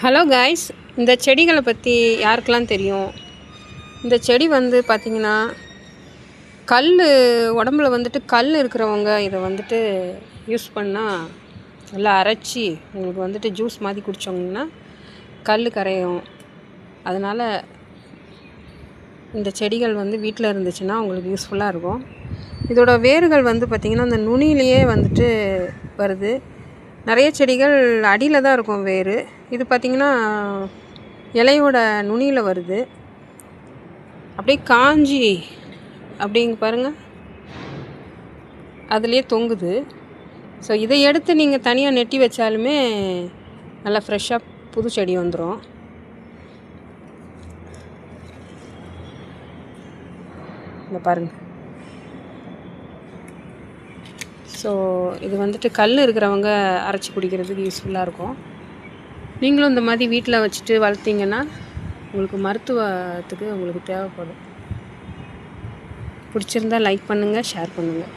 Hello guys, இந்த செடிகளை பற்றி யாருக்கெல்லாம் தெரியும்? இந்த செடி வந்து பார்த்திங்கன்னா உடம்புல வந்துட்டு கல் இருக்கிறவங்க இதை வந்துட்டு யூஸ் பண்ணால் நல்லா அரைச்சி உங்களுக்கு வந்துட்டு ஜூஸ் மாதிரி குடித்தோங்கன்னா கல் கரையும். அதனால் இந்த செடிகள் வந்து வீட்டில் இருந்துச்சுன்னா உங்களுக்கு யூஸ்ஃபுல்லாக இருக்கும். இதோட வேர்கள் வந்து பார்த்திங்கன்னா அந்த நுனியிலேயே வந்துட்டு வருது. நிறைய செடிகள் அடியில் தான் இருக்கும் வேர். இது பார்த்திங்கன்னா இலையோட நுனியில் வருது. அப்படியே காஞ்சி அப்படிங்க பாருங்கள், அதுலேயே தொங்குது. ஸோ இதை எடுத்து நீங்கள் தனியாக நெட்டி வச்சாலுமே நல்லா ஃப்ரெஷ்ஷாக புது செடி வந்துடும். இந்த பாருங்கள். ஸோ இது வந்துட்டு கல் இருக்கிறவங்க அரைச்சி குடிக்கிறதுக்கு யூஸ்ஃபுல்லாக இருக்கும். நீங்களும் இந்த மாதிரி வீட்டில் வச்சுட்டு வளர்த்திங்கன்னா உங்களுக்கு மருத்துவத்துக்கு உங்களுக்கு தேவைப்படும். பிடிச்சிருந்தா லைக் பண்ணுங்கள், ஷேர் பண்ணுங்கள்.